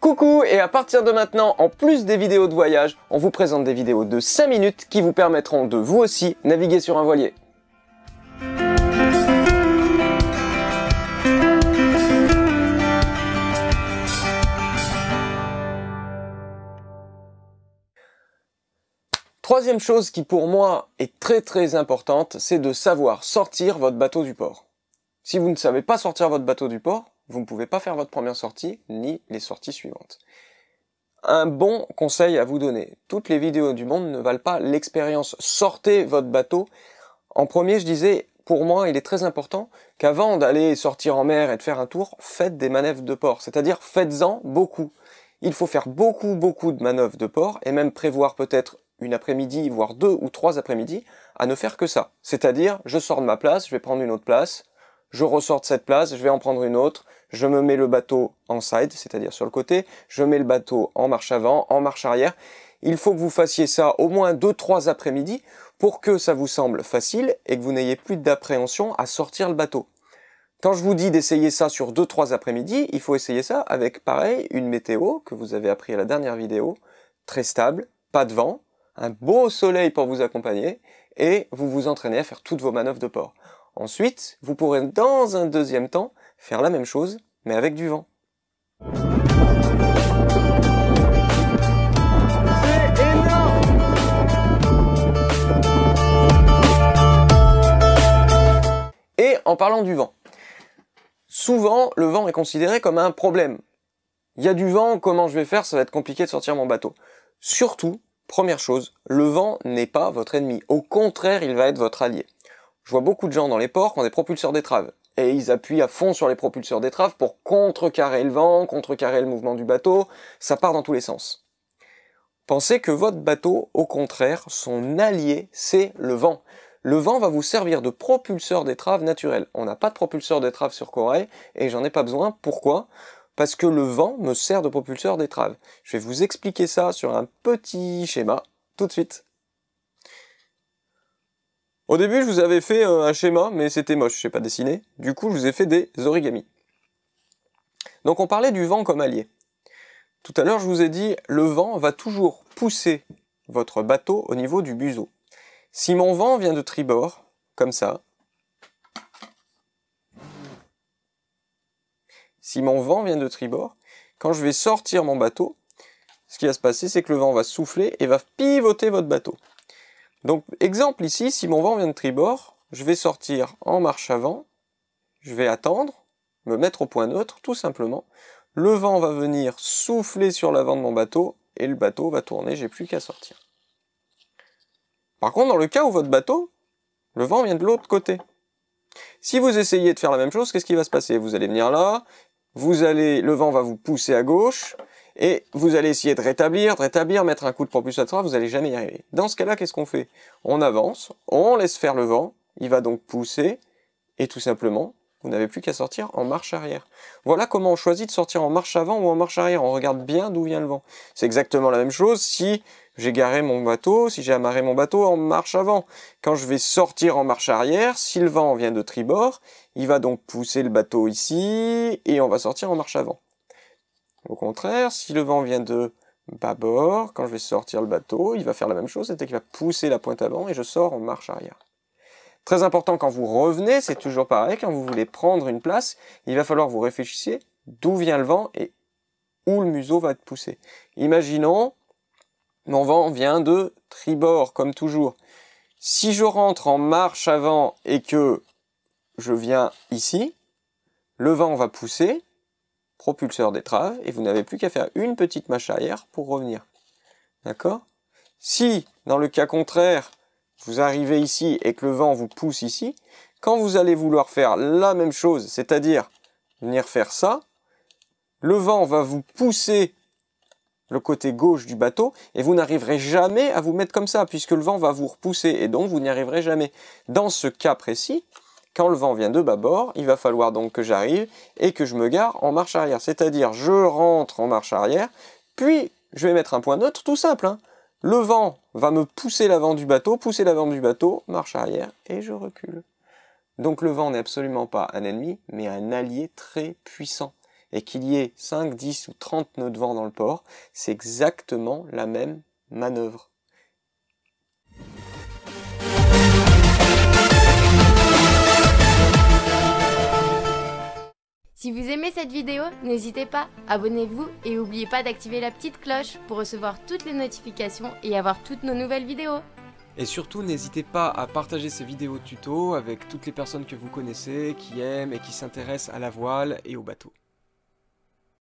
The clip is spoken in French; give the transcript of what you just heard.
Coucou, et à partir de maintenant, en plus des vidéos de voyage, on vous présente des vidéos de 5 minutes qui vous permettront de vous aussi naviguer sur un voilier. Troisième chose qui pour moi est très importante, c'est de savoir sortir votre bateau du port. Si vous ne savez pas sortir votre bateau du port, vous ne pouvez pas faire votre première sortie, ni les sorties suivantes. Un bon conseil à vous donner. Toutes les vidéos du monde ne valent pas l'expérience. Sortez votre bateau. En premier, je disais, pour moi, il est très important qu'avant d'aller sortir en mer et de faire un tour, faites des manœuvres de port. C'est-à-dire, faites-en beaucoup. Il faut faire beaucoup de manœuvres de port et même prévoir peut-être une après-midi, voire 2 ou 3 après-midi, à ne faire que ça. C'est-à-dire, je sors de ma place, je vais prendre une autre place, je ressors de cette place, je vais en prendre une autre, je me mets le bateau en side, c'est-à-dire sur le côté, je mets le bateau en marche avant, en marche arrière. Il faut que vous fassiez ça au moins 2-3 après-midi pour que ça vous semble facile et que vous n'ayez plus d'appréhension à sortir le bateau. Quand je vous dis d'essayer ça sur 2-3 après-midi, il faut essayer ça avec, pareil, une météo que vous avez appris à la dernière vidéo, très stable, pas de vent, un beau soleil pour vous accompagner, et vous vous entraînez à faire toutes vos manœuvres de port. Ensuite, vous pourrez dans un deuxième temps faire la même chose, mais avec du vent. C'est énorme! Et en parlant du vent, souvent le vent est considéré comme un problème. Il y a du vent, comment je vais faire? Ça va être compliqué de sortir mon bateau. Surtout, première chose, le vent n'est pas votre ennemi. Au contraire, il va être votre allié. Je vois beaucoup de gens dans les ports qui ont des propulseurs d'étrave. Et ils appuient à fond sur les propulseurs d'étrave pour contrecarrer le vent, contrecarrer le mouvement du bateau. Ça part dans tous les sens. Pensez que votre bateau, au contraire, son allié, c'est le vent. Le vent va vous servir de propulseur d'étrave naturel. On n'a pas de propulseur d'étrave sur Corail et j'en ai pas besoin. Pourquoi ? Parce que le vent me sert de propulseur d'étrave. Je vais vous expliquer ça sur un petit schéma tout de suite. Au début, je vous avais fait un schéma, mais c'était moche, je sais pas dessiner. Du coup, je vous ai fait des origamis. Donc on parlait du vent comme allié. Tout à l'heure, je vous ai dit, le vent va toujours pousser votre bateau au niveau du buseau. Si mon vent vient de tribord, comme ça, quand je vais sortir mon bateau, ce qui va se passer, c'est que le vent va souffler et va pivoter votre bateau. Donc, exemple ici, si mon vent vient de tribord, je vais sortir en marche avant, je vais attendre, me mettre au point neutre, tout simplement. Le vent va venir souffler sur l'avant de mon bateau, et le bateau va tourner, j'ai plus qu'à sortir. Par contre, dans le cas où votre bateau, le vent vient de l'autre côté. Si vous essayez de faire la même chose, qu'est-ce qui va se passer? Vous allez venir là, le vent va vous pousser à gauche, et vous allez essayer de rétablir, mettre un coup de propulseur d'étrave, vous n'allez jamais y arriver. Dans ce cas-là, qu'est-ce qu'on fait? On avance, on laisse faire le vent, il va donc pousser, et tout simplement, vous n'avez plus qu'à sortir en marche arrière. Voilà comment on choisit de sortir en marche avant ou en marche arrière. On regarde bien d'où vient le vent. C'est exactement la même chose si j'ai garé mon bateau, si j'ai amarré mon bateau en marche avant. Quand je vais sortir en marche arrière, si le vent vient de tribord, il va donc pousser le bateau ici, et on va sortir en marche avant. Au contraire, si le vent vient de bâbord, quand je vais sortir le bateau, il va faire la même chose, c'est-à-dire qu'il va pousser la pointe avant et je sors en marche arrière. Très important, quand vous revenez, c'est toujours pareil, quand vous voulez prendre une place, il va falloir vous réfléchissiez d'où vient le vent et où le museau va être poussé. Imaginons, mon vent vient de tribord, comme toujours. Si je rentre en marche avant et que je viens ici, le vent va pousser, propulseur d'étrave, et vous n'avez plus qu'à faire une petite marche arrière pour revenir. D'accord? Si, dans le cas contraire, vous arrivez ici et que le vent vous pousse ici, quand vous allez vouloir faire la même chose, c'est-à-dire venir faire ça, le vent va vous pousser le côté gauche du bateau, et vous n'arriverez jamais à vous mettre comme ça, puisque le vent va vous repousser, et donc vous n'y arriverez jamais. Dans ce cas précis, quand le vent vient de bâbord, il va falloir donc que j'arrive et que je me gare en marche arrière. C'est-à-dire, je rentre en marche arrière, puis je vais mettre un point neutre, tout simple. Hein. Le vent va me pousser l'avant du bateau, marche arrière, et je recule. Donc le vent n'est absolument pas un ennemi, mais un allié très puissant. et qu'il y ait 5, 10 ou 30 nœuds de vent dans le port, c'est exactement la même manœuvre. Si vous aimez cette vidéo, n'hésitez pas, abonnez-vous et n'oubliez pas d'activer la petite cloche pour recevoir toutes les notifications et avoir toutes nos nouvelles vidéos. Et surtout, n'hésitez pas à partager ces vidéos tuto avec toutes les personnes que vous connaissez, qui aiment et qui s'intéressent à la voile et au bateau.